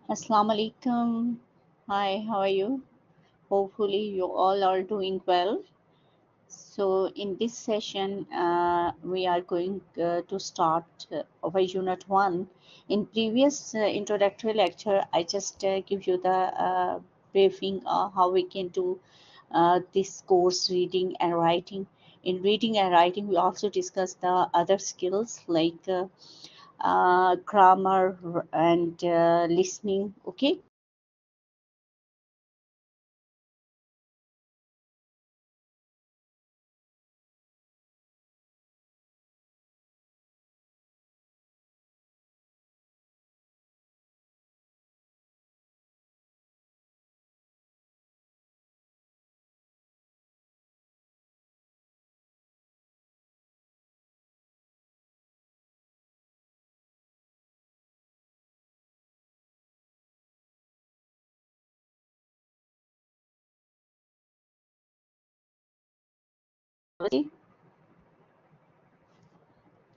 Assalamu alaikum. Hi, how are you? Hopefully, you all are doing well. So, in this session, we are going to start our Unit 1. In previous introductory lecture, I just give you the briefing how we can do this course reading and writing. In reading and writing, we also discuss the other skills like grammar and listening. Okay.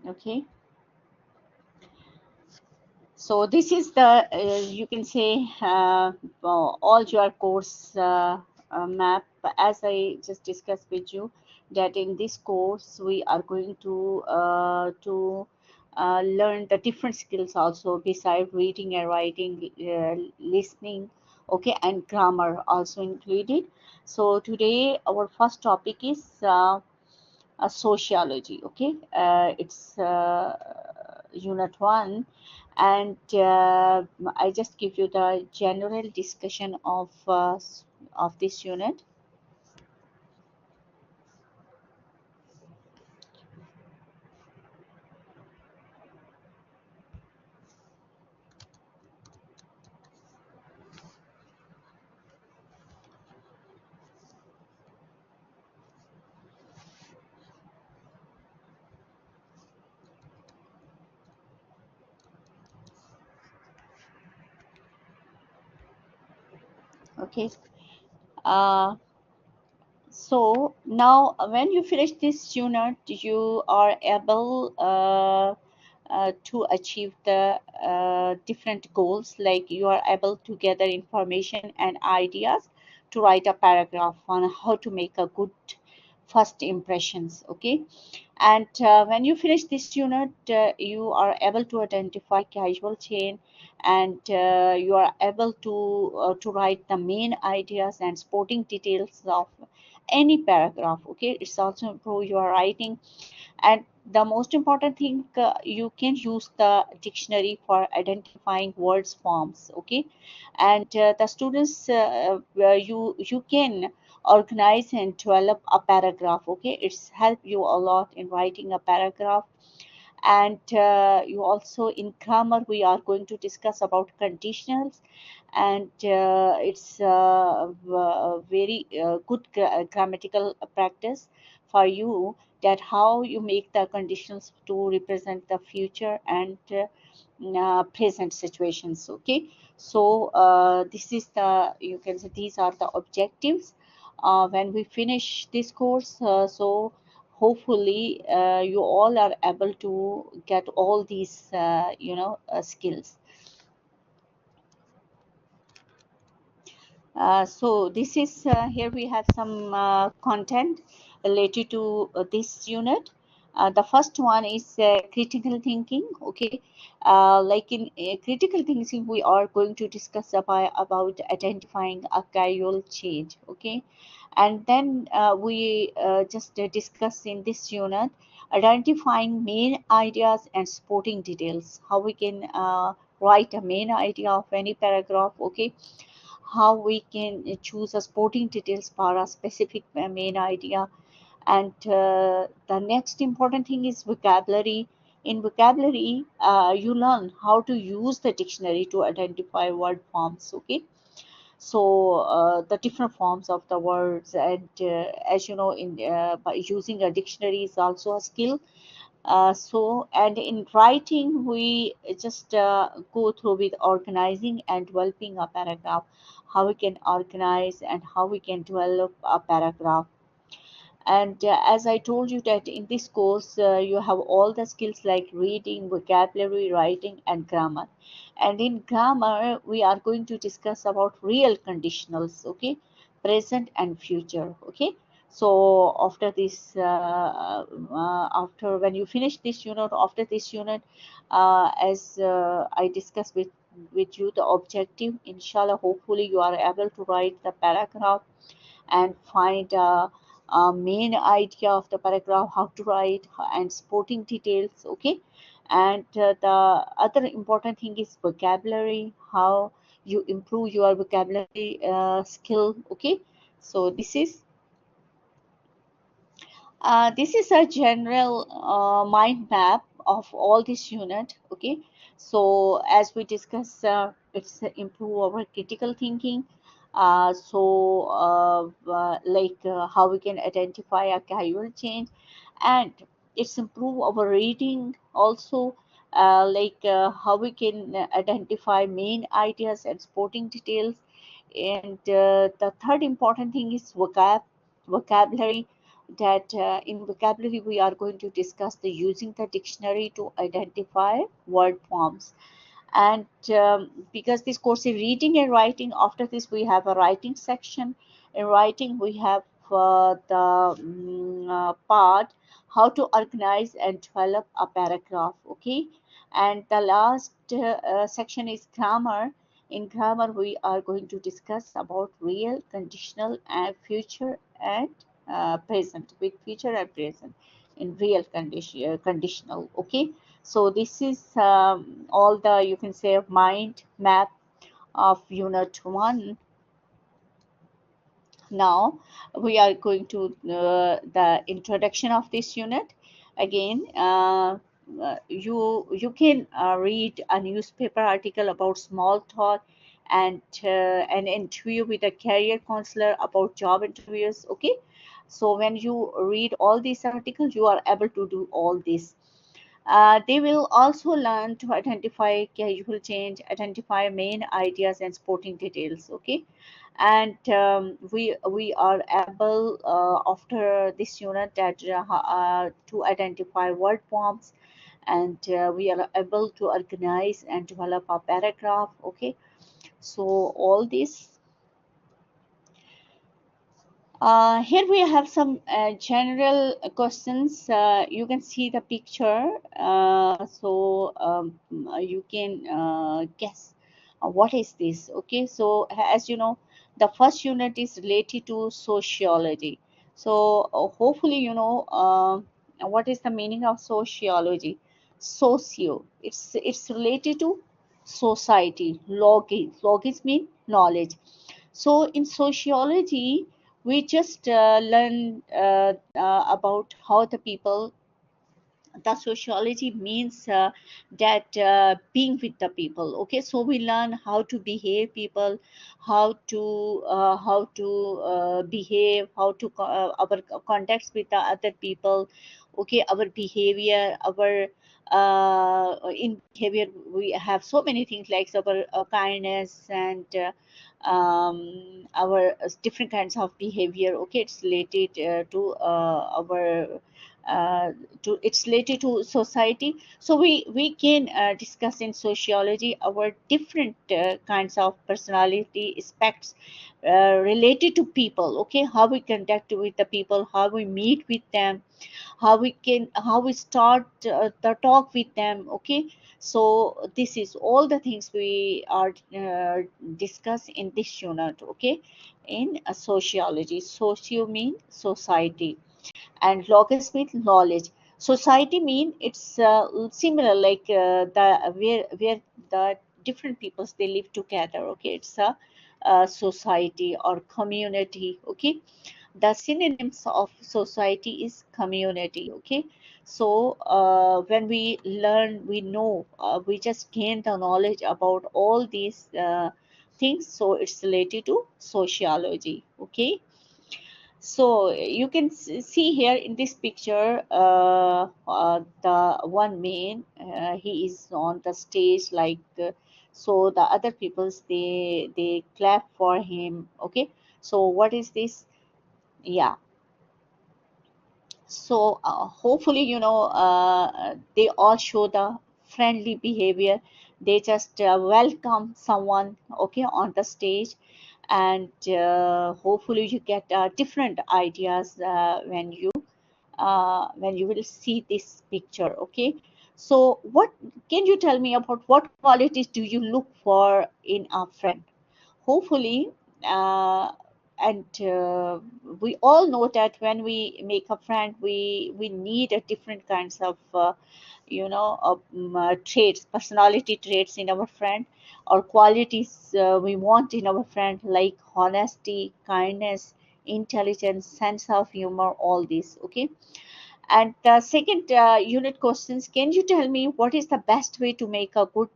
Okay. So this is the you can say all your course map. As I just discussed with you, that in this course we are going to learn the different skills also beside reading and writing, listening, okay, and grammar also included. So today our first topic is sociology. Okay, it's unit 1, and I just give you the general discussion of this unit. Okay, uh, so now when you finish this unit, you are able to achieve the different goals, like you are able to gather information and ideas to write a paragraph on how to make a good first impressions. Okay, and when you finish this unit, you are able to identify casual chain, and you are able to write the main ideas and sporting details of any paragraph. Okay, it's also improve your writing. And the most important thing, you can use the dictionary for identifying words forms. Okay, and the students, you can organize and develop a paragraph. Okay, it's help you a lot in writing a paragraph. And you also, in grammar, we are going to discuss about conditionals, and it's very good grammatical practice for you, that how you make the conditionals to represent the future and present situations. Okay, so this is the, you can say, these are the objectives when we finish this course. So hopefully you all are able to get all these skills. So this is here we have some content related to this unit. The first one is critical thinking. Okay, like in critical thinking, we are going to discuss about identifying a causal change. Okay, and then we just discuss in this unit identifying main ideas and supporting details. How we can write a main idea of any paragraph. Okay, how we can choose a sporting details for a specific main idea. And the next important thing is vocabulary. In vocabulary, you learn how to use the dictionary to identify word forms. Okay, so the different forms of the words, and as you know, in by using a dictionary is also a skill. So, and in writing, we just go through with organizing and developing a paragraph, how we can organize and how we can develop a paragraph. And as I told you that in this course you have all the skills like reading, vocabulary, writing, and grammar. And in grammar we are going to discuss about real conditionals, okay, present and future, okay. So after this after when you finish this unit, after this unit, as I discussed with you the objective, inshallah, hopefully you are able to write the paragraph and find a main idea of the paragraph, how to write, and supporting details, okay. And the other important thing is vocabulary, how you improve your vocabulary skill, okay. So this is a general mind map of all this unit, okay. So as we discussed, it's improve our critical thinking. How we can identify a causal change, and it's improve our reading also. How we can identify main ideas and supporting details. And the third important thing is vocabulary, that in vocabulary we are going to discuss the using the dictionary to identify word forms. And because this course is reading and writing, after this we have a writing section. In writing we have part how to organize and develop a paragraph, okay. And the last section is grammar. In grammar we are going to discuss about real, conditional, and future and present, with future and present in real conditional, okay. So this is all the, you can say, mind map of unit 1. Now we are going to the introduction of this unit. Again, you can read a newspaper article about small talk, and an interview with a career counselor about job interviews, okay. So when you read all these articles, you are able to do all this. They will also learn to identify casual change, identify main ideas and supporting details, okay. And we are able after this unit that to identify word forms, and we are able to organize and develop a paragraph, okay. So all this. Here we have some general questions. You can see the picture, you can guess what is this. Okay, so as you know, the first unit is related to sociology. So hopefully you know what is the meaning of sociology. Socio. It's related to society. Logis. Logis mean knowledge. So in sociology, we just learn about how the people, the sociology means that being with the people, okay. So we learn how to behave people, how to behave, our contacts with the other people, okay. Our behavior, our in behavior we have so many things like our kindness and our different kinds of behavior, okay. It's related to our it's related to society. So we can discuss in sociology our different kinds of personality aspects related to people, okay. How we conduct with the people, how we meet with them, how we start the talk with them, okay. So this is all the things we are discuss in this unit, okay. In sociology, socio mean society, and logos means knowledge. Society mean it's similar like the where the different peoples they live together, okay. It's a society or community, okay. The synonyms of society is community, okay. So when we learn, we know, we just gain the knowledge about all these things, so it's related to sociology, okay. So you can see here in this picture the one man, he is on the stage like so the other peoples they clap for him, okay. So what is this? Yeah, So hopefully, they all show the friendly behavior. They just welcome someone, okay, on the stage. And hopefully you get different ideas when you will see this picture, okay. So what can you tell me about what qualities do you look for in a friend? Hopefully, uh, and we all know that when we make a friend, we need a different kinds of traits, personality traits in our friend, or qualities we want in our friend, like honesty, kindness, intelligence, sense of humor, all these, okay. And the second unit questions, can you tell me what is the best way to make a good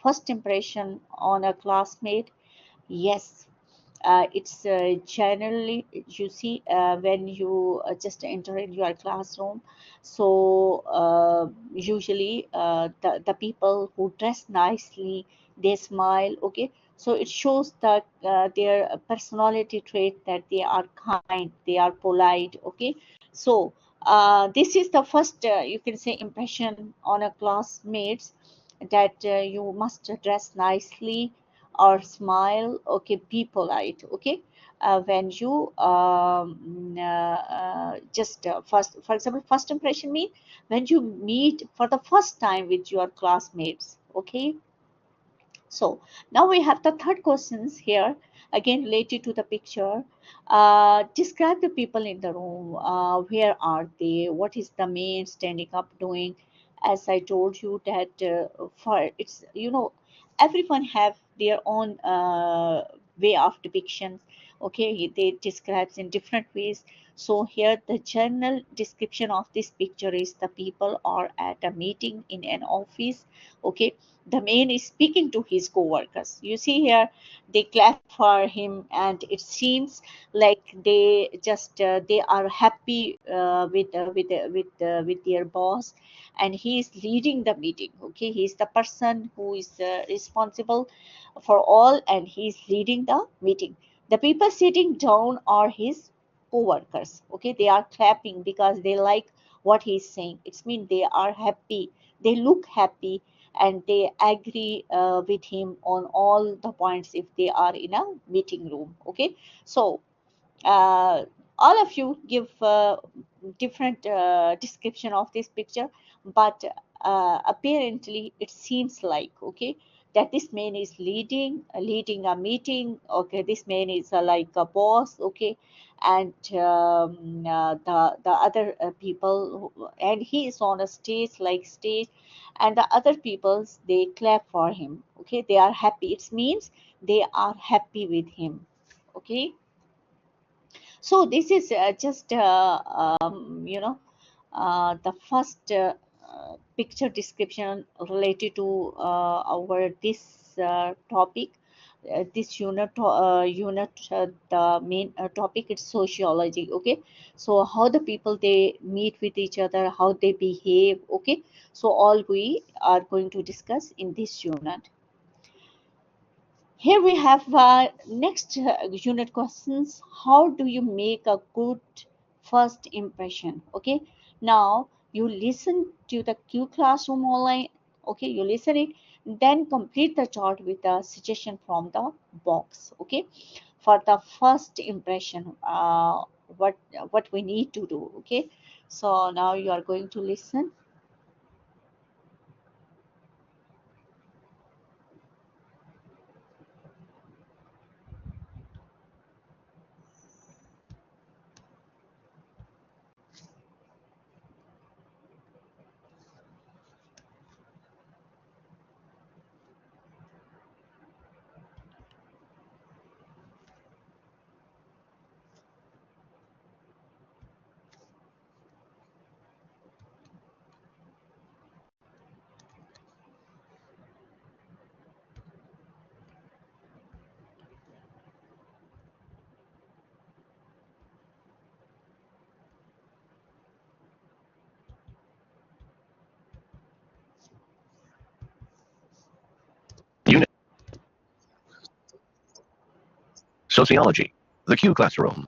first impression on a classmate? Yes, it's generally, you see, when you just enter in your classroom. So usually the people who dress nicely, they smile, okay. So it shows that their personality trait, that they are kind, they are polite, okay. So this is the first, you can say, impression on a classmates, that you must dress nicely or smile, okay, be polite, okay. When you just first, for example, first impression mean when you meet for the first time with your classmates, okay. So now we have the third questions here, again related to the picture. Describe the people in the room. Where are they? What is the man standing up doing? As I told you that for it's, everyone have their own way of depiction. Okay, they describes in different ways. So here the general description of this picture is the people are at a meeting in an office. Okay, the man is speaking to his co-workers. You see here, they clap for him, and it seems like they are happy with their boss, and he is leading the meeting. Okay, he is the person who is responsible for all, and he is leading the meeting. The people sitting down are his co-workers. Okay, they are clapping because they like what he's saying. It's mean they are happy, they look happy, and they agree with him on all the points if they are in a meeting room, okay. So uh, all of you give different description of this picture, but apparently it seems like, okay, that this man is leading a meeting, okay. This man is like a boss, okay. And the other people and he is on a stage, and the other peoples, they clap for him, okay. They are happy, it means they are happy with him, okay. So this is just the first picture description related to our this topic. This the main topic is sociology. Okay, so how the people they meet with each other, how they behave. Okay, so all we are going to discuss in this unit. Here we have next unit questions. How do you make a good first impression? Okay, now you listen to the Q classroom online. Okay, you listen it, then complete the chart with a suggestion from the box. Okay, for the first impression, what what we need to do. Okay, so now you are going to listen. Unit Sociology. The Q Classroom.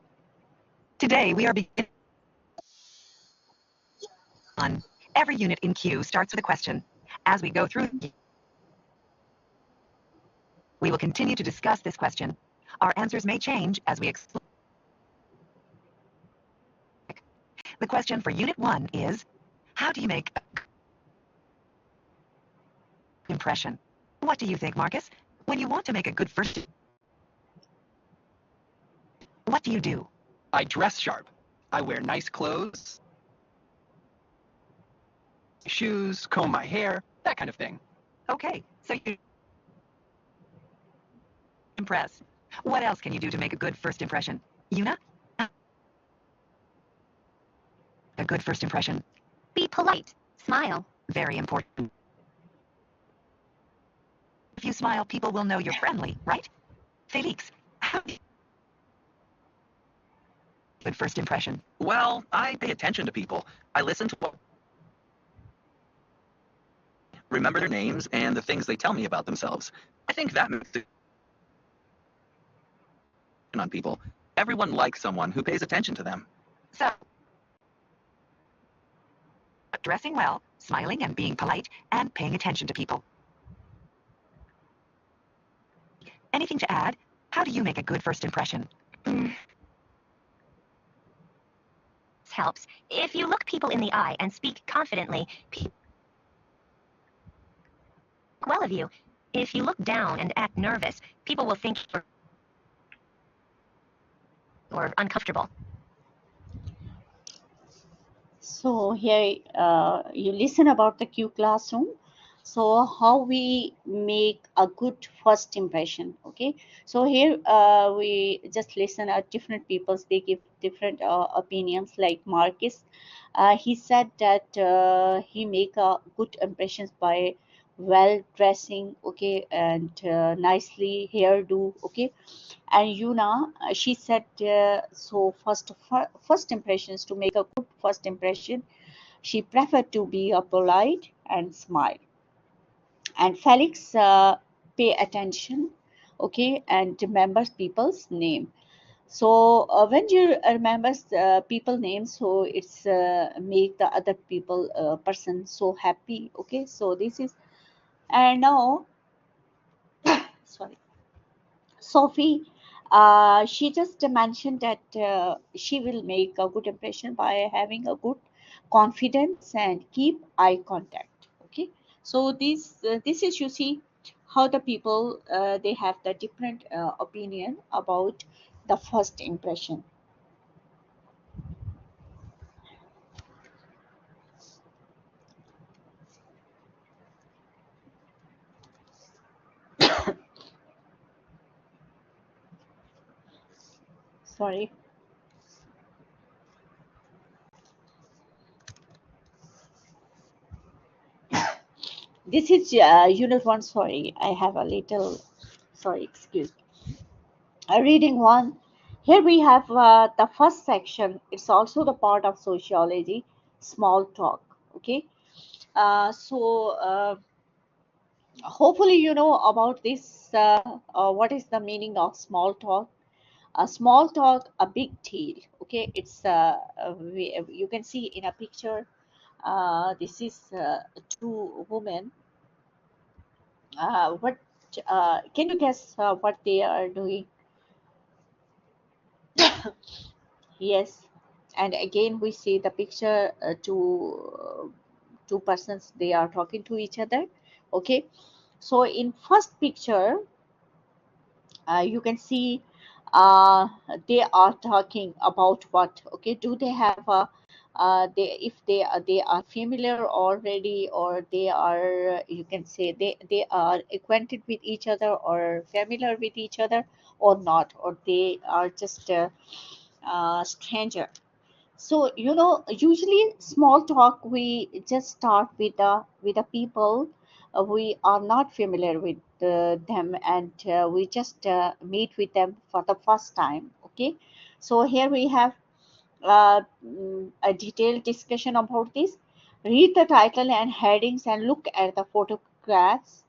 Today we are beginning. Every unit in Q starts with a question. As we go through, we will continue to discuss this question. Our answers may change as we explore. The question for Unit 1 is, how do you make an impression? What do you think, Marcus? When you want to make a good first, what do you do? I dress sharp. I wear nice clothes, shoes, comb my hair, that kind of thing. Okay, so you impress. What else can you do to make a good first impression? Una? A good first impression. Be polite. Smile. Very important. If you smile, people will know you're friendly, right? Felix, how do you good first impression? Well, I pay attention to people. I listen to what, remember their names and the things they tell me about themselves. I think that makes it on people. Everyone likes someone who pays attention to them. So, dressing well, smiling and being polite, and paying attention to people. Anything to add? How do you make a good first impression? This helps. If you look people in the eye and speak confidently, people think well of you. If you look down and act nervous, people will think you're uncomfortable. So here you listen about the Q classroom. So how we make a good first impression. Okay, so here we just listen at different people's, they give different opinions. Like Marcus, he said that he make a good impressions by well dressing, okay, and nicely hairdo, okay. And Yuna, she said, so first impressions, to make a good first impression, she preferred to be polite and smile. And Felix, pay attention, okay, and remembers people's name. So when you remember people names, so it's make the other people person so happy, okay. So this is, and now sorry, Sophie, she just mentioned that she will make a good impression by having a good confidence and keep eye contact. Okay, so this is, you see how the people they have the different opinion about the first impression. Sorry. This is unit 1. Sorry, I have a little, sorry, excuse me. Reading 1. Here we have the first section. It's also the part of sociology, small talk. Okay. So hopefully you know about this. What is the meaning of small talk? A small talk, a big deal. Okay. It's you can see in a picture. This is two women. What can you guess what they are doing? Yes, and again we see the picture, two persons, they are talking to each other. Okay, so in first picture, you can see they are talking about what? Okay, do they have a they, if they are familiar already, or they are, you can say they are acquainted with each other or familiar with each other, or not, or they are just stranger. So you know, usually small talk we just start with the people we are not familiar with them, and we just meet with them for the first time. Okay, so here we have a detailed discussion about this. Read the title and headings and look at the photographs.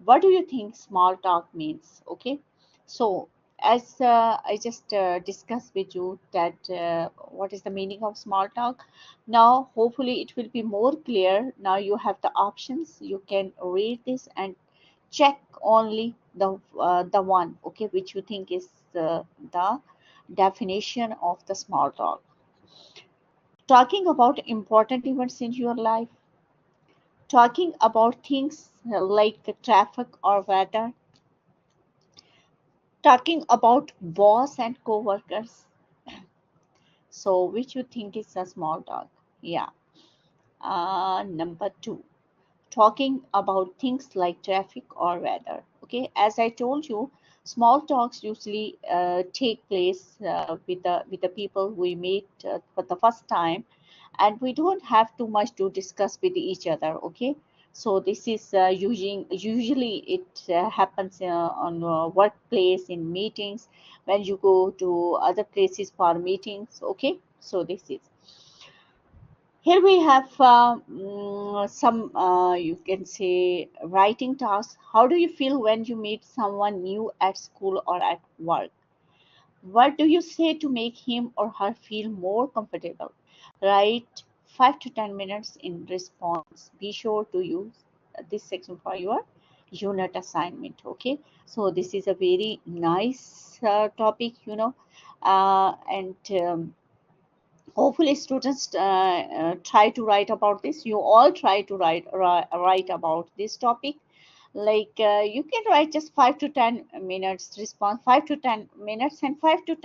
What do you think small talk means? Okay, so as I just discussed with you that what is the meaning of small talk. Now, hopefully, it will be more clear. Now you have the options. You can read this and check only the one, okay, which you think is the definition of the small talk. Talking about important events in your life, talking about things like the traffic or weather, talking about boss and co-workers. So which you think is a small talk? Yeah. Number two, talking about things like traffic or weather. Okay, as I told you, small talks usually take place with the people we meet for the first time, and we don't have too much to discuss with each other. Okay, so this is usually it happens on workplace, in meetings, when you go to other places for meetings. Okay, so this is. Here we have some, you can say, writing tasks. How do you feel when you meet someone new at school or at work? What do you say to make him or her feel more comfortable? Write 5 to 10 minutes in response. Be sure to use this section for your unit assignment. Okay, so this is a very nice topic, and hopefully students try to write about this. You all try to write about this topic. Like you can write just 5 to 10 minutes response, 5 to 10 minutes, and 5 to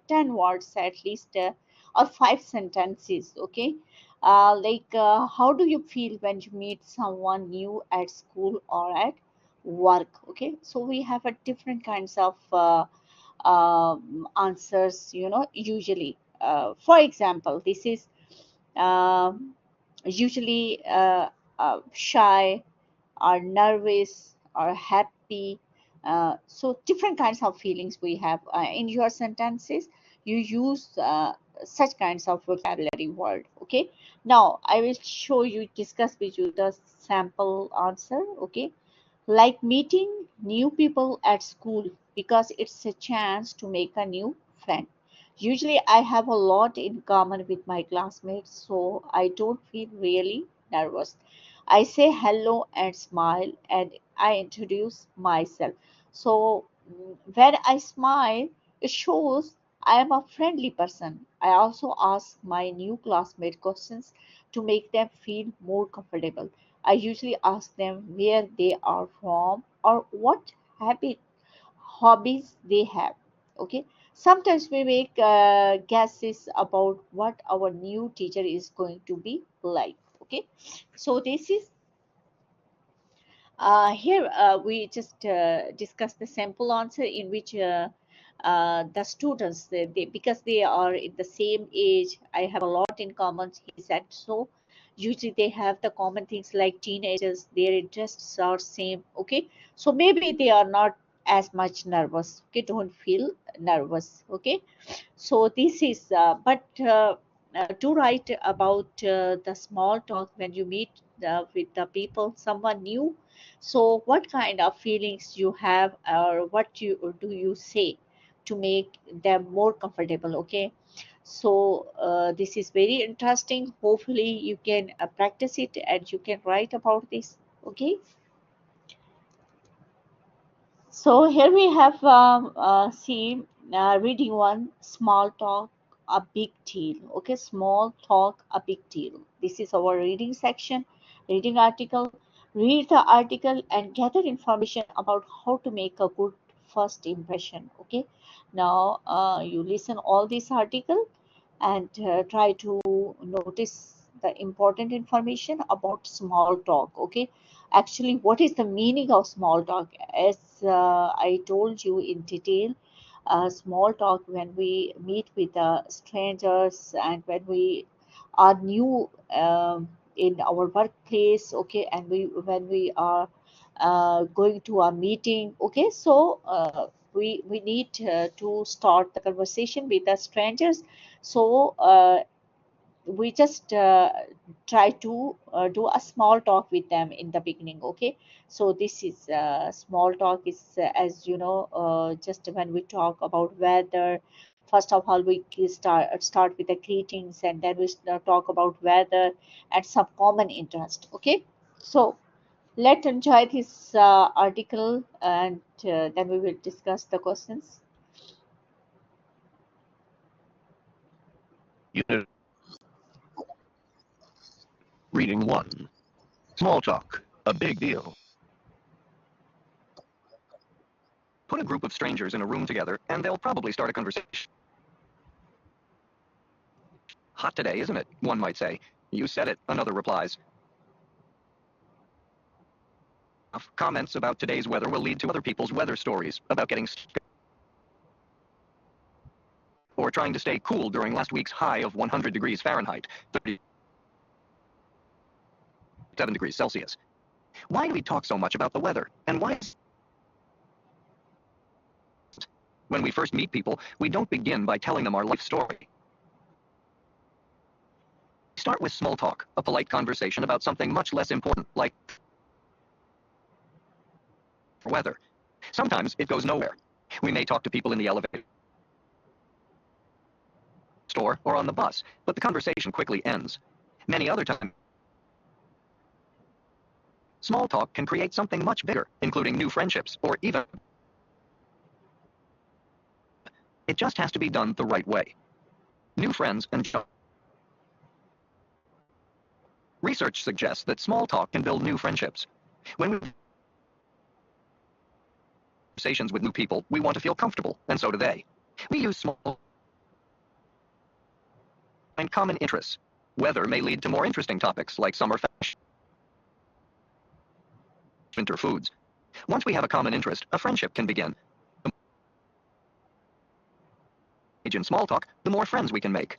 10 words at least, or 5 sentences. Okay, like how do you feel when you meet someone new at school or at work? Okay, so we have a different kinds of answers, usually. For example, this is um usually shy or nervous or happy. So different kinds of feelings we have in your sentences. You use such kinds of vocabulary word. Okay, now I will show you, discuss with you the sample answer. Okay, like meeting new people at school because it's a chance to make a new friend. Usually, I have a lot in common with my classmates, so I don't feel really nervous. I say hello and smile, and I introduce myself. So, when I smile, it shows I am a friendly person. I also ask my new classmate questions to make them feel more comfortable. I usually ask them where they are from or what habit hobbies they have. Okay, sometimes we make guesses about what our new teacher is going to be like. Okay, so this is here we just discuss the sample answer in which the students, because they are in the same age, I have a lot in common, he said. So usually they have the common things like teenagers, their interests are same. Okay, so maybe they are not as much nervous. Okay, don't feel nervous. Okay, so this is to write about the small talk when you meet with the people, someone new. So what kind of feelings you have, or what you do you say to make them more comfortable? Okay, so this is very interesting. Hopefully you can practice it and you can write about this. Okay, so here we have see reading one, small talk, a big deal. Okay, small talk, a big deal. This is our reading section. Reading article. Read the article and gather information about how to make a good first impression. Okay, now you listen all this article and try to notice the important information about small talk. Okay, actually, what is the meaning of small talk? As I told you in detail, small talk when we meet with strangers and when we are new in our workplace. Okay, and when we are going to a meeting. Okay, so we need to start the conversation with the strangers. So we just try to do a small talk with them in the beginning. Okay, so this is small talk is as you know, just when we talk about weather, first of all we start with the greetings, and then we talk about weather and some common interest. Okay, so let's enjoy this article, and then we will discuss the questions. Unit Reading 1. Small talk. A big deal. Put a group of strangers in a room together, and they'll probably start a conversation. Hot today, isn't it? One might say. You said it, another replies. Comments about today's weather will lead to other people's weather stories about getting or trying to stay cool during last week's high of 100 degrees Fahrenheit, 37 degrees Celsius. Why do we talk so much about the weather? And why? When we first meet people, we don't begin by telling them our life story. Start with small talk, a polite conversation about something much less important, like weather. Sometimes it goes nowhere. We may talk to people in the elevator, store, or on the bus, but the conversation quickly ends. Many other times, small talk can create something much bigger, including new friendships, or even. It just has to be done the right way. New friends and research suggests that small talk can build new friendships. When we have conversations with new people, we want to feel comfortable, and so do they. We use small and common interests. Weather may lead to more interesting topics like summer fashion, winter foods. Once we have a common interest, a friendship can begin. In small talk, the more friends we can make.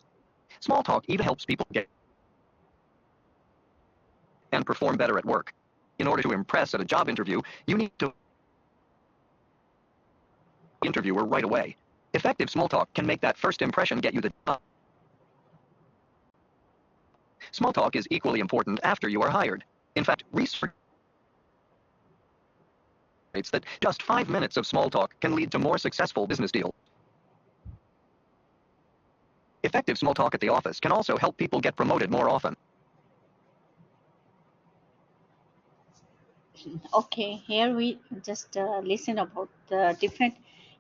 Small talk even helps people get and perform better at work. In order to impress at a job interview, you need to interviewer right away. Effective small talk can make that first impression get you the job. Small talk is equally important after you are hired. In fact, research states that just 5 minutes of small talk can lead to more successful business deals. Effective small talk at the office can also help people get promoted more often. Okay, here we just listen about the different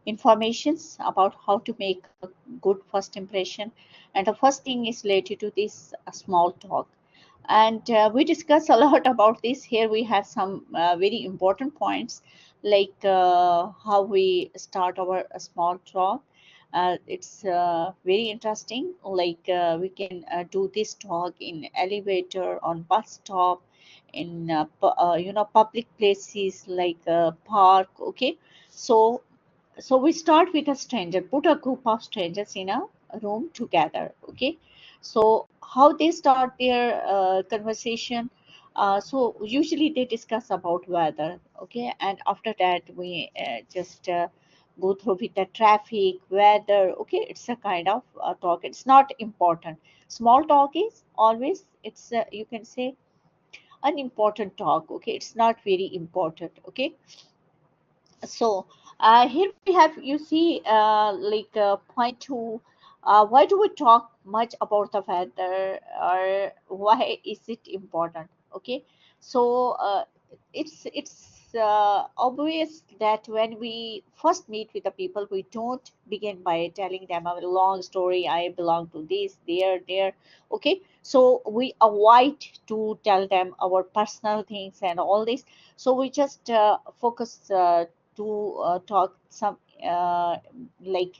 informations about how to make a good first impression, and the first thing is related to this small talk, and we discuss a lot about this. Here we have some very important points, like how we start our small talk. It's very interesting, like we can do this talk in elevator, on bus stop, in public places like park. Okay, so we start with a stranger, put a group of strangers in a room together. Okay, so how they start their conversation, so usually they discuss about weather. Okay, and after that we just go through with the traffic, weather. Okay, it's a kind of talk, it's not important. Small talk is always, it's you can say unimportant talk. Okay, it's not very important. Okay, so here we have, you see, like point two, why do we talk much about the weather, or why is it important? Okay, so it's obvious that when we first meet with the people, we don't begin by telling them a long story, I belong to this, there. Okay, so we avoid to tell them our personal things and all this. So we just focus to talk some like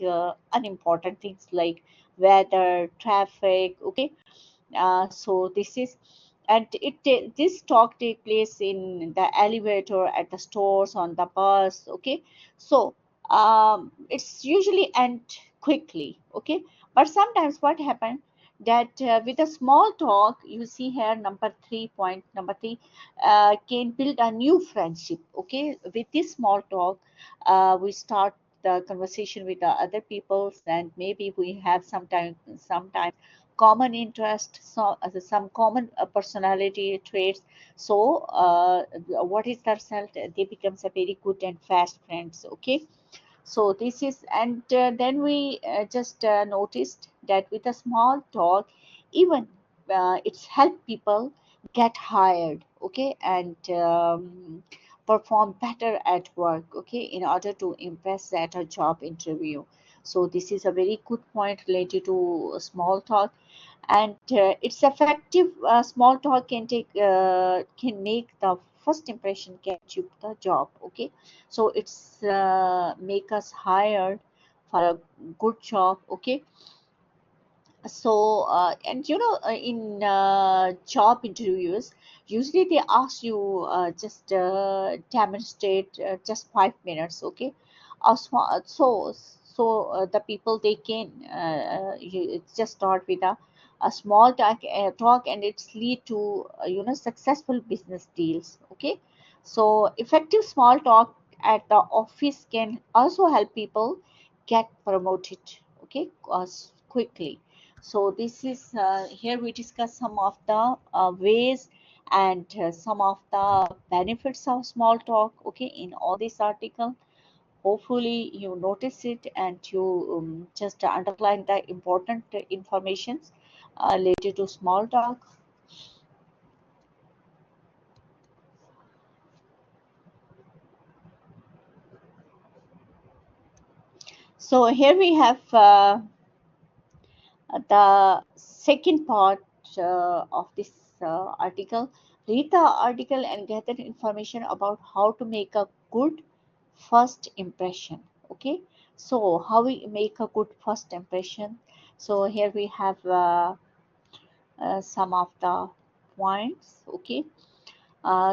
unimportant things like weather, traffic. Okay, so this is, and this talk take place in the elevator, at the stores, on the bus. Okay, so it's usually end quickly. Okay, but sometimes what happen, that with a small talk, you see here number 3 point, number 3, can build a new friendship. Okay, with this small talk, we start the conversation with the other peoples, and maybe we have sometimes common interest, some common personality traits. So what is the result? They becomes a very good and fast friends. Okay, so this is, and then we just noticed that with a small talk, even it's helped people get hired, okay, and perform better at work, okay, in order to impress at a job interview. So this is a very good point related to small talk, and it's effective. Small talk can make the first impression get you the job, okay. So it's make us hired for a good job, okay. So and in job interviews, usually they ask you just demonstrate just 5 minutes, okay. So the people, they can just start with a small talk, and it's lead to successful business deals, okay. So effective small talk at the office can also help people get promoted, okay, quickly. So this is here we discuss some of the ways and some of the benefits of small talk, okay, in all this article. Hopefully you notice it, and you just underline the important informations related to small talk. So here we have the second part of this article. Read the article and gather information about how to make a good first impression, okay. So how we make a good first impression. So here we have some of the points, okay.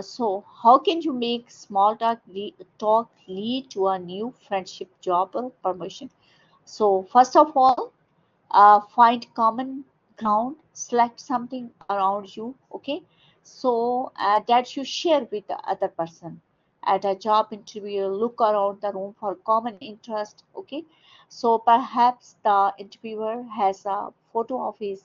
So how can you make small talk lead to a new friendship, job, or promotion? So first of all, find common ground, select something around you, okay. So that you share with the other person. At a job interview, look around the room for common interest, okay. So perhaps the interviewer has a photo of his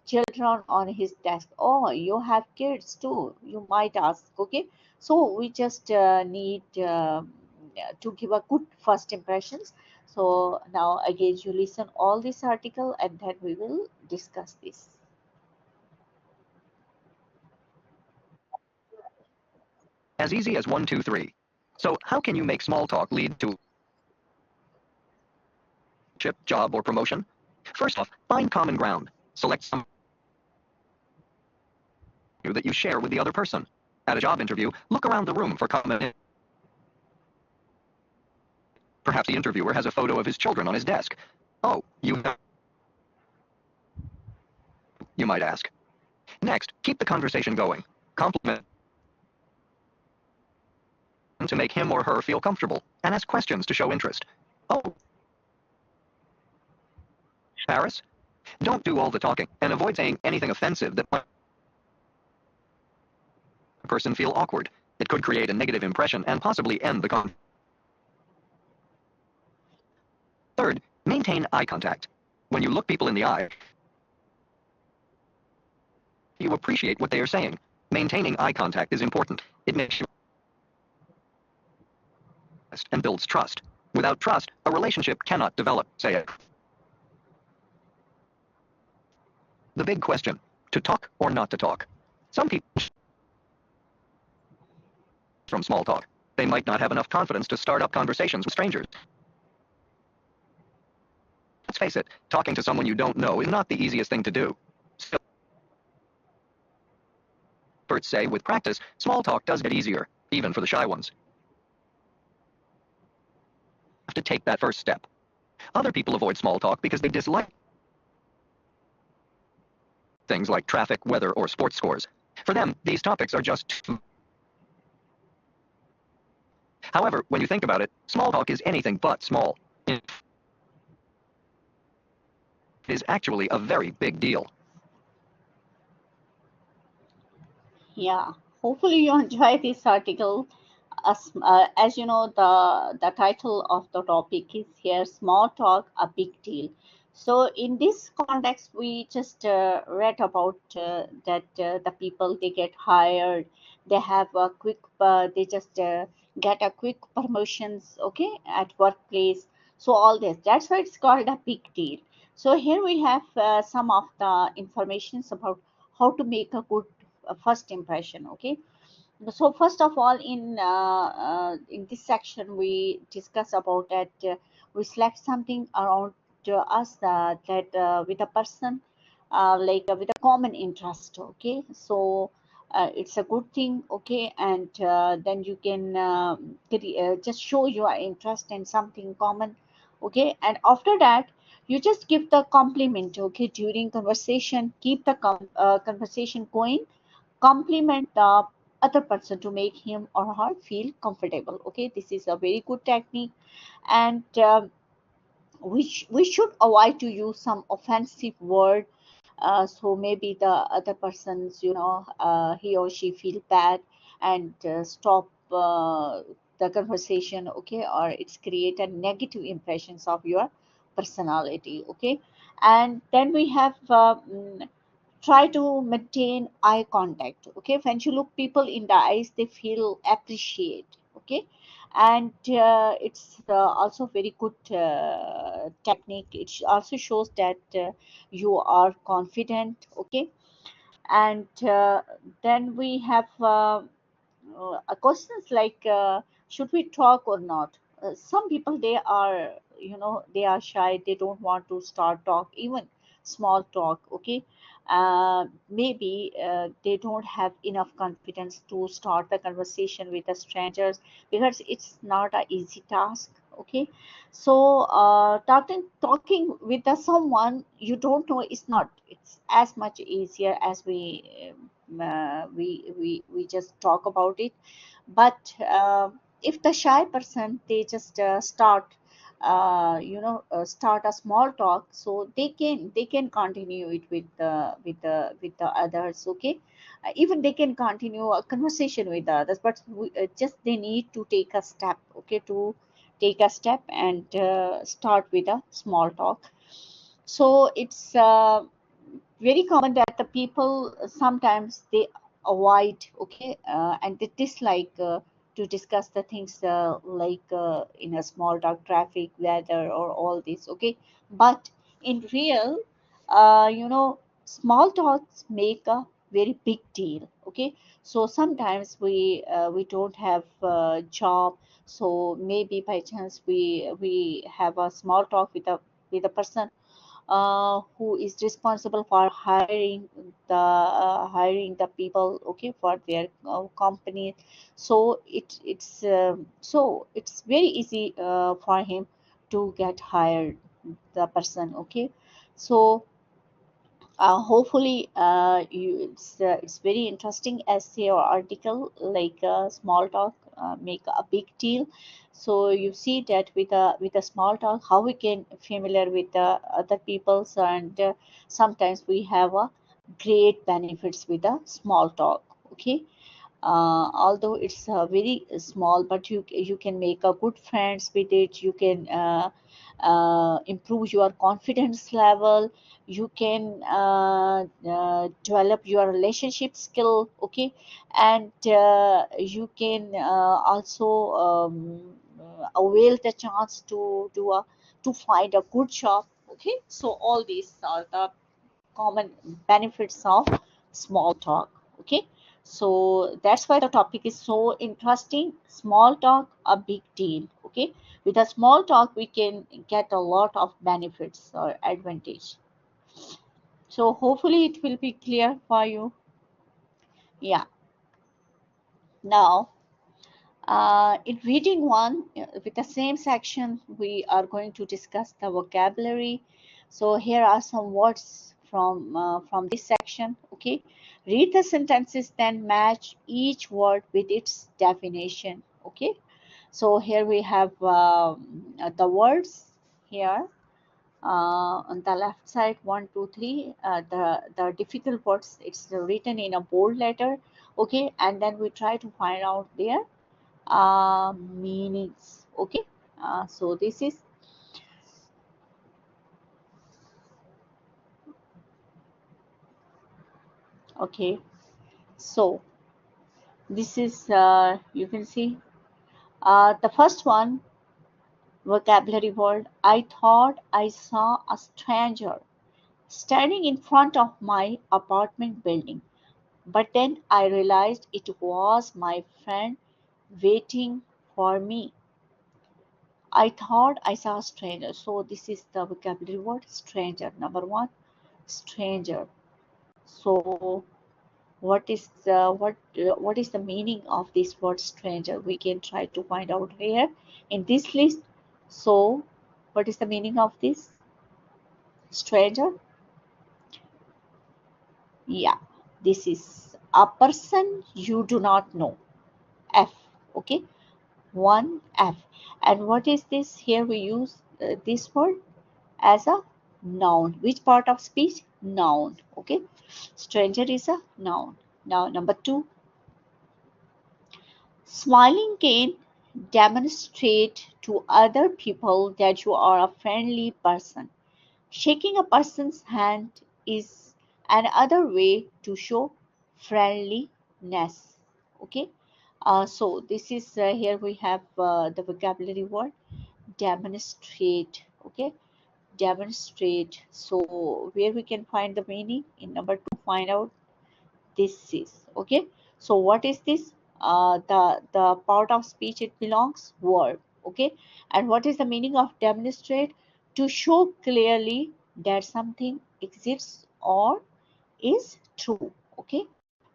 children on his desk. Oh, you have kids too, you might ask, okay. So we just need to give a good first impressions. So now again, you listen all this article, and then we will discuss this. As easy as 1, 2, 3. So how can you make small talk lead to a job, or promotion? First off, find common ground. Select some that you share with the other person. At a job interview, look around the room for common. Perhaps the interviewer has a photo of his children on his desk. Oh, you might ask. Next, keep the conversation going. Compliment to make him or her feel comfortable, and ask questions to show interest. Oh, Paris? Don't do all the talking, and avoid saying anything offensive that might make the person feel awkward. It could create a negative impression and possibly end the conversation. Third, maintain eye contact. When you look people in the eye, you appreciate what they are saying. Maintaining eye contact is important. It makes you and builds trust. Without trust, a relationship cannot develop, say it. The big question, to talk or not to talk. Some people from small talk. They might not have enough confidence to start up conversations with strangers. Let's face it, talking to someone you don't know is not the easiest thing to do. Still, experts say with practice, small talk does get easier, even for the shy ones. You have to take that first step. Other people avoid small talk because they dislike things like traffic, weather, or sports scores. For them, these topics are just too. However, when you think about it, small talk is anything but small. It is actually a very big deal. Yeah, hopefully you enjoy this article. As you know, the title of the topic is here, small talk, a big deal. So in this context, we just read about that the people, they get hired, they have a quick, they just get a quick promotions, okay, at workplace. So all this, that's why it's called a big deal. So here we have some of the informations about how to make a good first impression, okay. So first of all, in this section, we discuss about that we select something around us that with a person with a common interest. Okay, so it's a good thing. Okay, and then you can just show your interest in something common. Okay, and after that, you just give the compliment. Okay, during conversation, keep the conversation going, compliment the other person to make him or her feel comfortable. Okay, this is a very good technique. And we should avoid to use some offensive word, so maybe the other person's, he or she feel bad, and stop the conversation, okay, or it's create a negative impressions of your personality. Okay, and then we have try to maintain eye contact. Okay, when you look people in the eyes, they feel appreciate. Okay, and it's also very good technique. It also shows that you are confident. Okay, and then we have questions like should we talk or not. Some people, they are, they are shy, they don't want to start talk, even small talk. Okay, maybe they don't have enough confidence to start the conversation with the strangers, because it's not a easy task. Okay, so talking with someone you don't know is not, it's as much easier as we just talk about it. But if the shy person, they just start a small talk, so they can continue it with the others. Okay, even they can continue a conversation with the others, but just they need to take a step. Okay, to take a step and start with a small talk. So it's very common that the people sometimes they avoid, okay, and they dislike to discuss the things in a small talk, traffic, weather, or all this. Okay, but in real, small talks make a very big deal. Okay, so sometimes we don't have a job, so maybe by chance we have a small talk with a person who is responsible for hiring the people, okay, for their company. So it's very easy for him to get hired, the person. Okay, so hopefully it's very interesting essay or article, like small talk make a big deal. So you see that with a small talk, how we can familiar with the other peoples, and sometimes we have a great benefits with a small talk. Okay, although it's very small, but you can make a good friends with it. You can improve your confidence level. You can develop your relationship skill. Okay, and you can also avail the chance to find a good job. Okay, so all these are the common benefits of small talk. Okay, so that's why the topic is so interesting. Small talk, a big deal. Okay, with a small talk we can get a lot of benefits or advantage. So hopefully it will be clear for you. Yeah, now in reading one, with the same section, we are going to discuss the vocabulary. So here are some words from this section. Okay, read the sentences, then match each word with its definition. Okay, so here we have the words here. On the left side, 1 2 3, the difficult words, it's written in a bold letter. Okay, and then we try to find out their meanings. Okay, so this is Okay, so this is you can see the first one, vocabulary word. I thought I saw a stranger standing in front of my apartment building, but then I realized it was my friend waiting for me. I thought I saw a stranger. So this is the vocabulary word stranger. Number one, stranger. So what is the meaning of this word stranger? We can try to find out here in this list. So what is the meaning of this stranger? Yeah, this is a person you do not know. F. Okay, one F. And what is this? Here we use this word as a noun. Which part of speech? Noun. Okay, stranger is a noun. Now number two, smiling can demonstrate to other people that you are a friendly person. Shaking a person's hand is another way to show friendliness. Okay, so this is here we have the vocabulary word demonstrate. Okay, demonstrate. So where we can find the meaning in number two, find out this is. Okay, so what is this? The part of speech it belongs, verb. Okay, and what is the meaning of demonstrate? To show clearly that something exists or is true. Okay,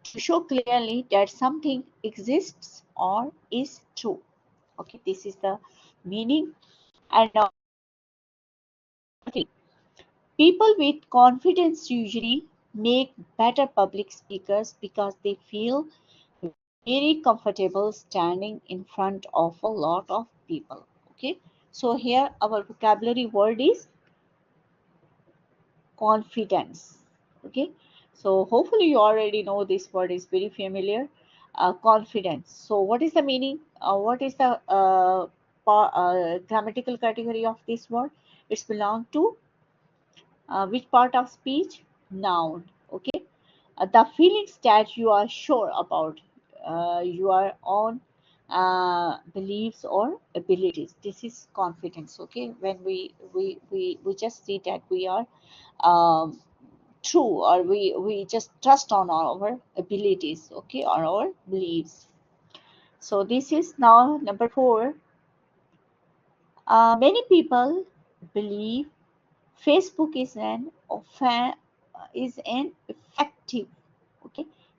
to show clearly that something exists or is true. Okay, this is the meaning. And now people with confidence usually make better public speakers because they feel very comfortable standing in front of a lot of people. Okay, so here our vocabulary word is confidence. Okay, so hopefully you already know this word is very familiar. Confidence. So what is the meaning? What is the grammatical category of this word? It's belong to which part of speech? Noun. Okay, the feelings that you are sure about your own beliefs or abilities. This is confidence. Okay, when we just see that we are um, true, or we just trust on our abilities. Okay, or our beliefs. So this is now number four. Many people believe Facebook is an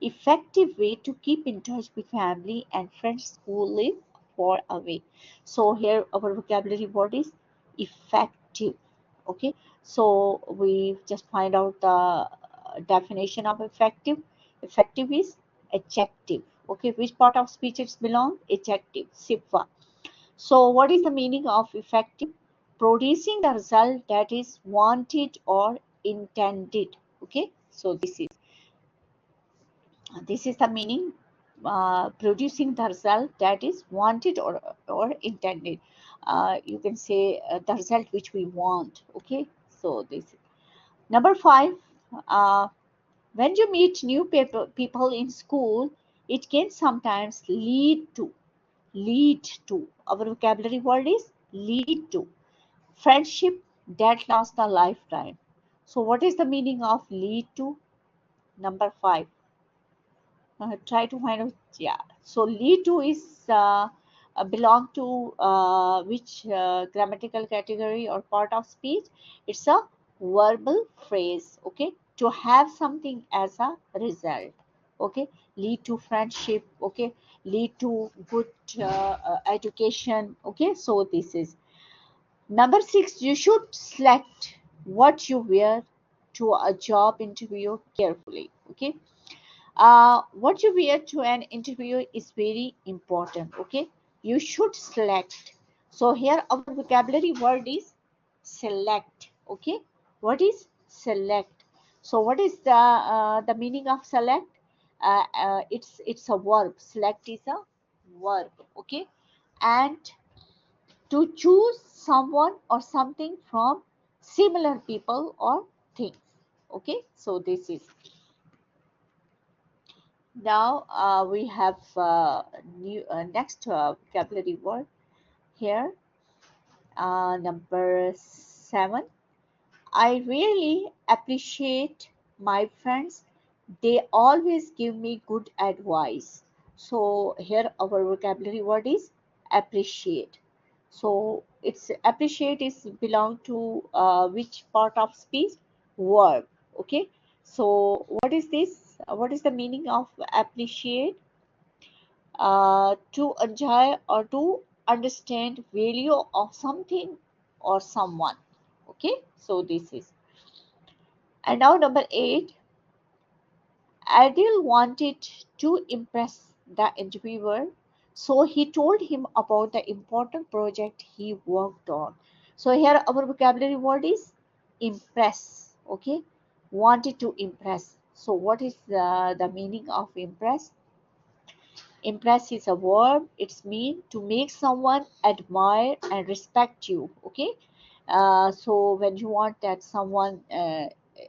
effective way to keep in touch with family and friends who live far away. So here our vocabulary word is effective. Okay, so we just find out the definition of effective. Effective is adjective. Okay, which part of speech it belongs? Adjective. Sifa. So what is the meaning of effective? Producing the result that is wanted or intended. Okay, so this is the meaning, producing the result that is wanted or intended. You can say the result which we want. Okay, so this number five, uh, when you meet new people in school, it can sometimes lead to our vocabulary word is lead to friendship that lasts a lifetime. So what is the meaning of lead to? Number five, try to find out. Yeah, so lead to is belong to which grammatical category or part of speech? It's a verbal phrase. Okay, to have something as a result. Okay, lead to friendship. Okay, lead to good education. Okay, so this is number six. You should select what you wear to a job interview carefully. Okay, what you wear to an interview is very important. Okay, you should select. So here our vocabulary word is select. Okay, what is select? So what is the meaning of select? It's a verb. Select is a verb. Okay, and to choose someone or something from similar people or things. Okay, so this is Now we have new next vocabulary word here, number 7. I really appreciate my friends. They always give me good advice. So here our vocabulary word is appreciate. So it's appreciate is belong to which part of speech? Verb. Okay. So what is this? What is the meaning of appreciate? To enjoy or to understand value of something or someone. Okay. So this is. And now number 8, Adil wanted to impress the interviewer, so he told him about the important project he worked on. So here our vocabulary word is impress. Okay, wanted to impress. So what is the meaning of impress? Impress is a verb. It's mean to make someone admire and respect you. Okay, so when you want that someone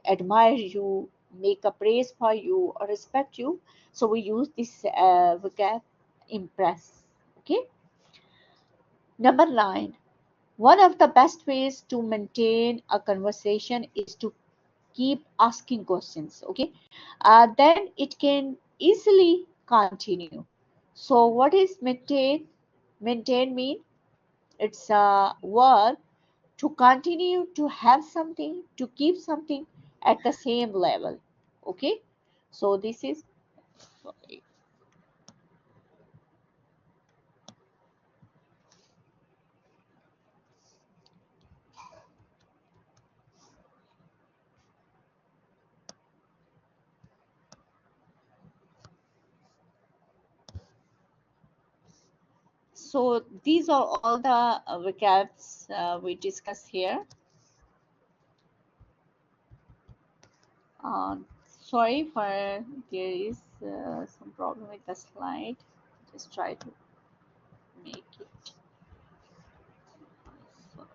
admire you, make a praise for you or respect you, so we use this vocab impress. Okay. Number 9. One of the best ways to maintain a conversation is to keep asking questions. Okay, then it can easily continue. So what is maintain? Maintain mean it's a word to continue to have something, to keep something at the same level. Okay, so this is, so these are all the vocabs we discuss here. uh, Sorry for there is some problem with the slide. Just try to make it. Sorry.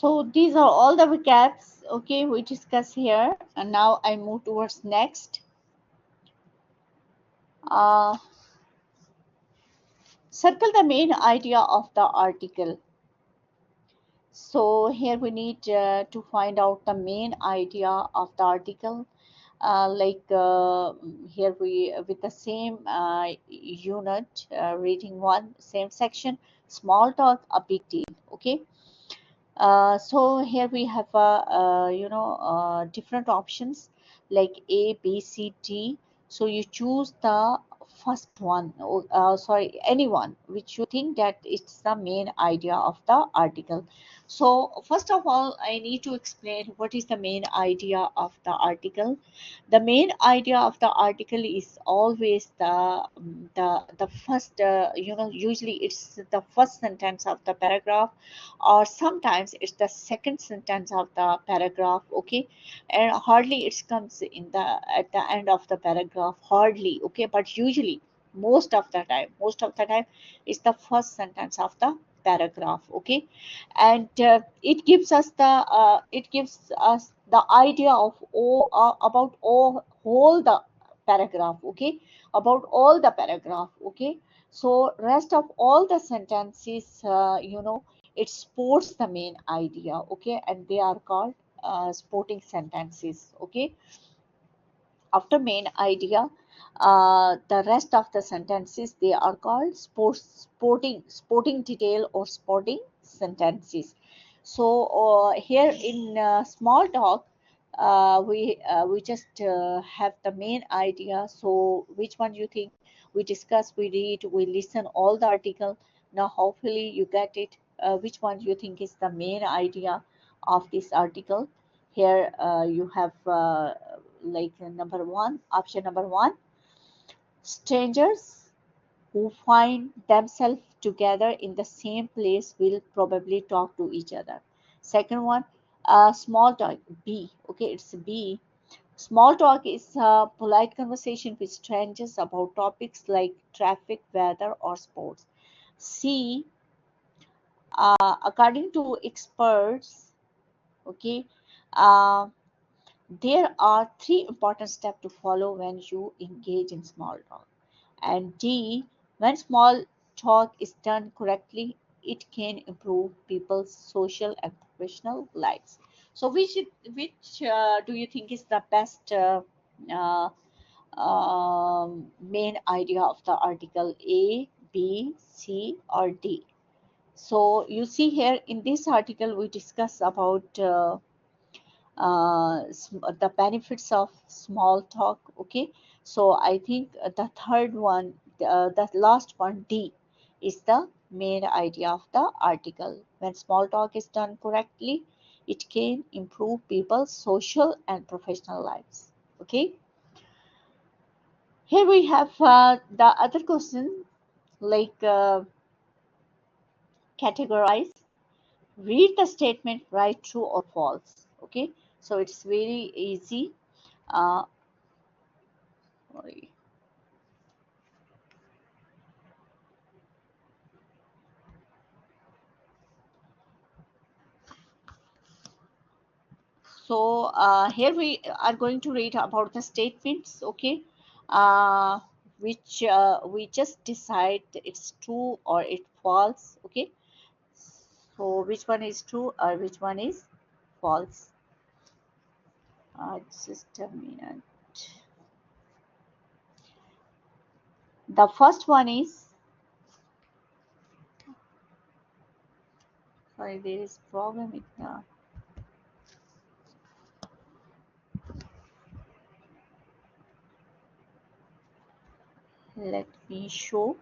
So these are all the vocabs, okay, we discuss here. And now I move towards next. Circle the main idea of the article. So here we need to find out the main idea of the article. Here we with the same unit, reading 1, same section, small talk, a big deal. Okay. So here we have different options like A, B, C, D. So you choose the first one, sorry, anyone which you think that it's the main idea of the article. So first of all, I need to explain what is the main idea of the article. The main idea of the article is always the first, usually it's the first sentence of the paragraph, or sometimes it's the second sentence of the paragraph. Okay, and hardly it comes in the at the end of the paragraph, hardly. Okay, but usually most of the time it's the first sentence of the paragraph. Okay, and it gives us the idea of all about all whole the paragraph. Okay, about all the paragraph. Okay, so rest of all the sentences, it supports the main idea. Okay, and they are called supporting sentences. Okay, after main idea, the rest of the sentences, they are called sporting detail or sporting sentences. So here in small talk, we just have the main idea. So which one you think? We discuss, we read, we listen all the article. Now hopefully you get it. Which one you think is the main idea of this article. Here you have like number one, option number one, strangers who find themselves together in the same place will probably talk to each other. Second one, small talk, B. Okay, it's B. Small talk is a polite conversation with strangers about topics like traffic, weather, or sports. C, according to experts, okay, uh, there are three important steps to follow when you engage in small talk. And D, when small talk is done correctly, it can improve people's social and professional lives. So, which do you think is the best uh, main idea of the article? A, B, C, or D? So, you see here in this article, we discuss about the benefits of small talk. Okay, so I think the third one, the last one, D, is the main idea of the article. When small talk is done correctly, it can improve people's social and professional lives. Okay, here we have the other question, like categorize, read the statement, write true or false. Okay, so it's very easy. uh, sorry. So here we are going to read about the statements, okay, which we just decide it's true or it false, okay. So which one is true or which one is false? Just a minute. The first one is, sorry, there is problem with the, let me show.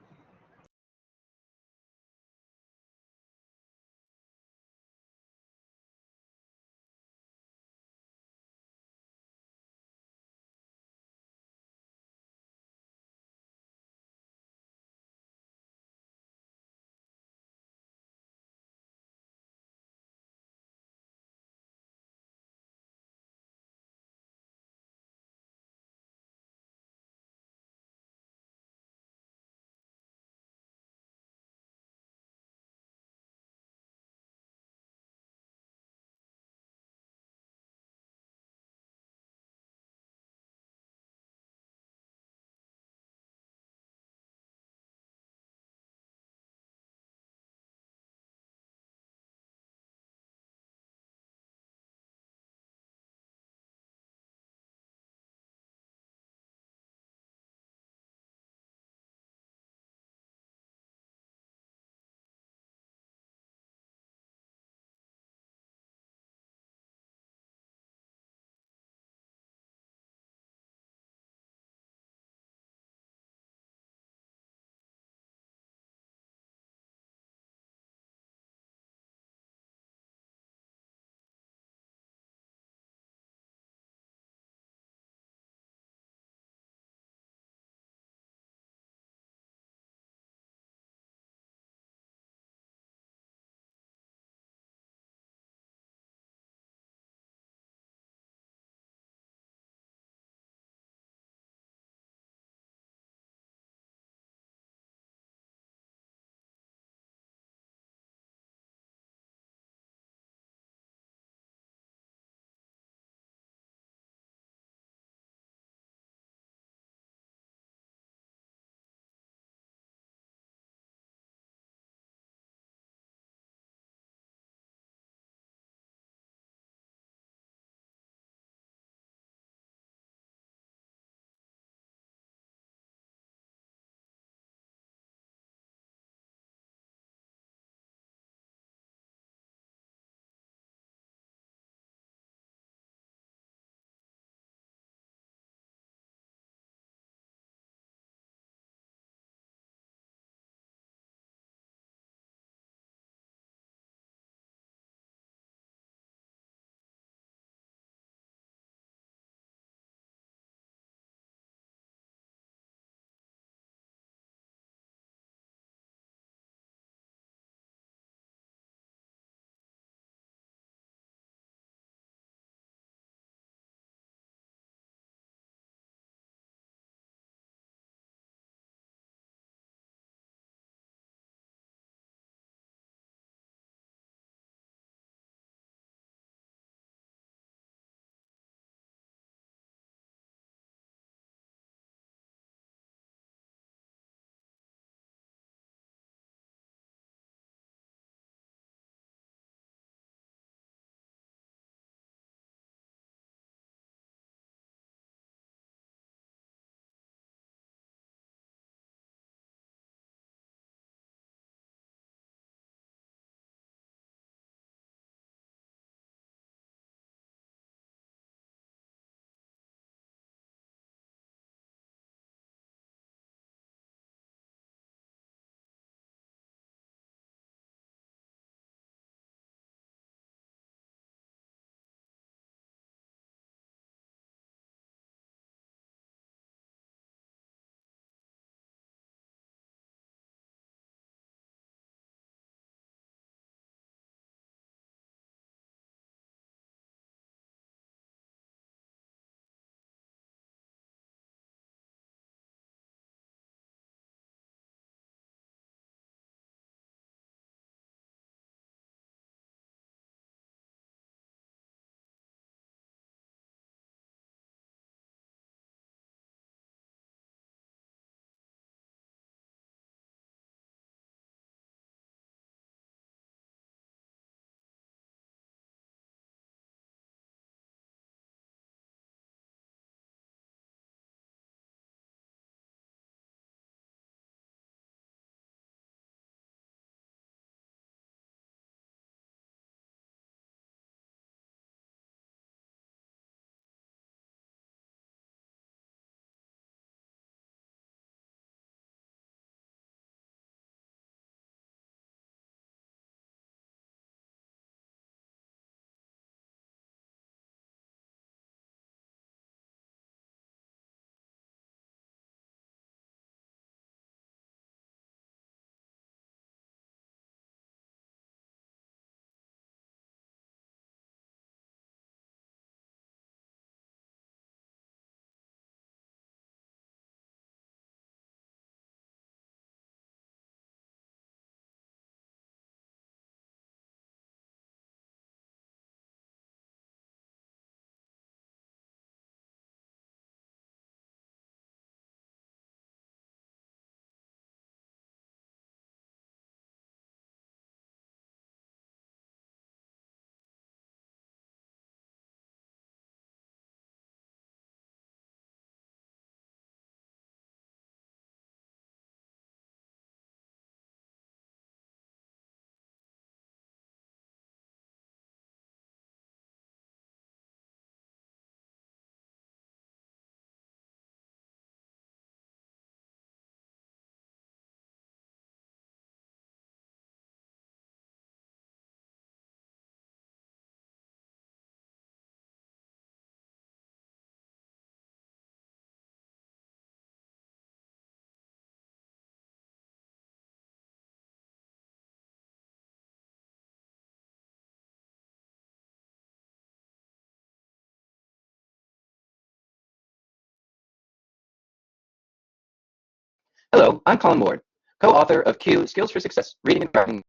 Hello, I'm Colin Ward, co-author of Q, Skills for Success, Reading and Writing.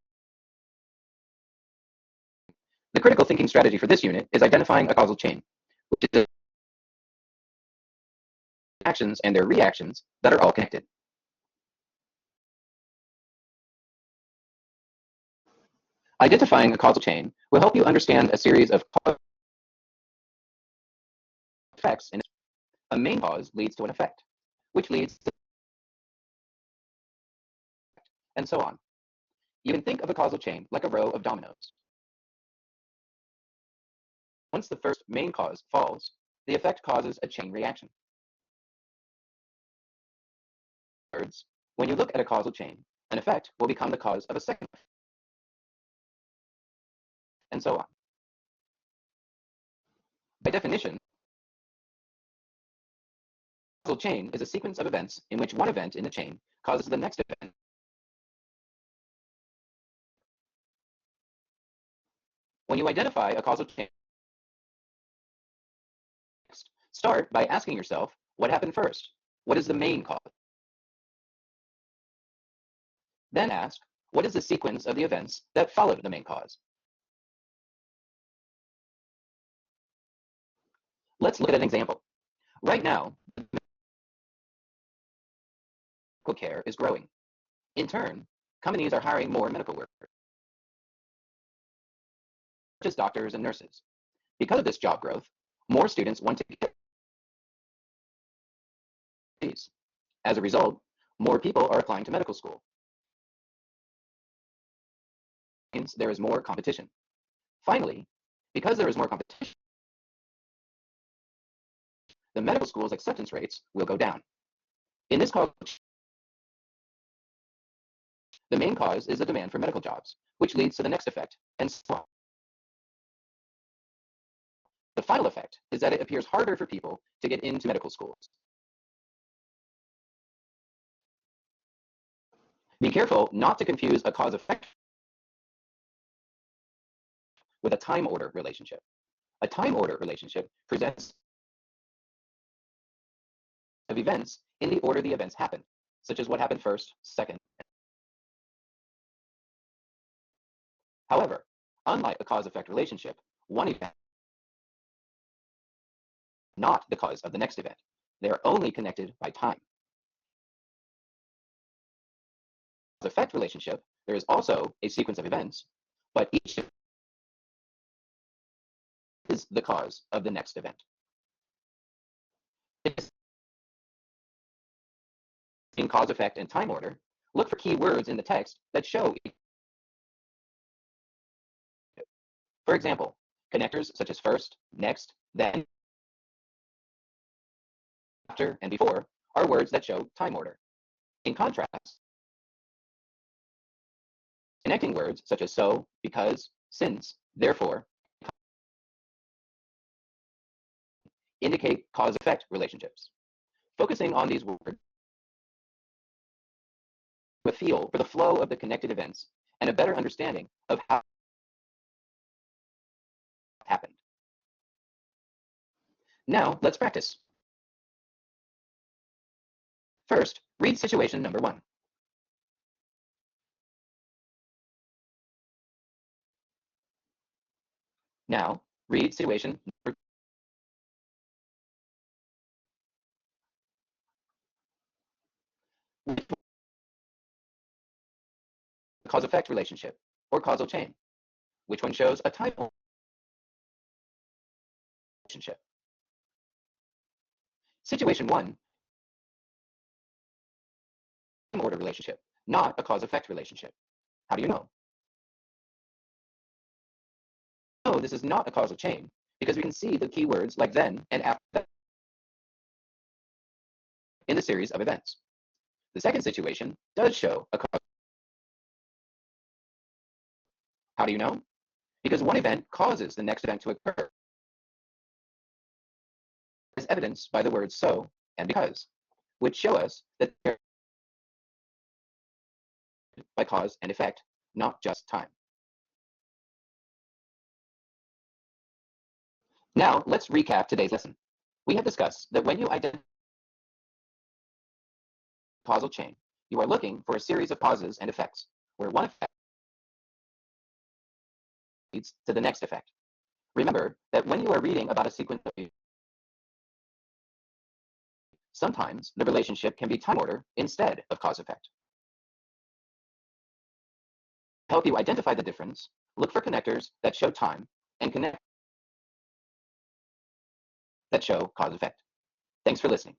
The critical thinking strategy for this unit is identifying a causal chain, which is actions and their reactions that are all connected. Identifying a causal chain will help you understand a series of effects. A main cause leads to an effect, which leads to, and so on. You can think of a causal chain like a row of dominoes. Once the first main cause falls, the effect causes a chain reaction. In other words, when you look at a causal chain, an effect will become the cause of a second, and so on. By definition, a causal chain is a sequence of events in which one event in the chain causes the next event. When you identify a causal chain, start by asking yourself, what happened first? What is the main cause? Then ask, what is the sequence of the events that followed the main cause? Let's look at an example. Right now, medical care is growing. In turn, companies are hiring more medical workers, such as doctors and nurses. Because of this job growth, more students want to get degrees. As a result, more people are applying to medical school. Means there is more competition. Finally, because there is more competition, the medical school's acceptance rates will go down. In this cause, the main cause is the demand for medical jobs, which leads to the next effect, and so on. The final effect is that it appears harder for people to get into medical schools. Be careful not to confuse a cause-effect with a time order relationship. A time order relationship presents of events in the order the events happened, such as what happened first, second. However, unlike a cause-effect relationship, one event is not the cause of the next event. They are only connected by time. In the cause-effect relationship, there is also a sequence of events, but each is the cause of the next event. In cause, effect, and time order, look for key words in the text that show. For example, connectors such as first, next, then, after, and before are words that show time order. In contrast, connecting words such as so, because, since, therefore, indicate cause-effect relationships. Focusing on these words, a feel for the flow of the connected events and a better understanding of how happened. Now, let's practice. First, read situation number 1. Now, read situation number 2. Cause-effect relationship or causal chain. Which one shows a time relationship? Situation 1, time order relationship, not a cause-effect relationship. How do you know? No, this is not a causal chain because we can see the keywords like then and after in the series of events. The second situation does show a cause. How do you know? Because one event causes the next event to occur, as evidenced by the words so and because, which show us that they're by cause and effect, not just time. Now, let's recap today's lesson. We have discussed that when you identify a causal chain, you are looking for a series of pauses and effects, where one effect leads to the next effect. Remember that when you are reading about a sequence of sometimes the relationship can be time order instead of cause-effect. To help you identify the difference, look for connectors that show time and connect that show cause-effect. Thanks for listening.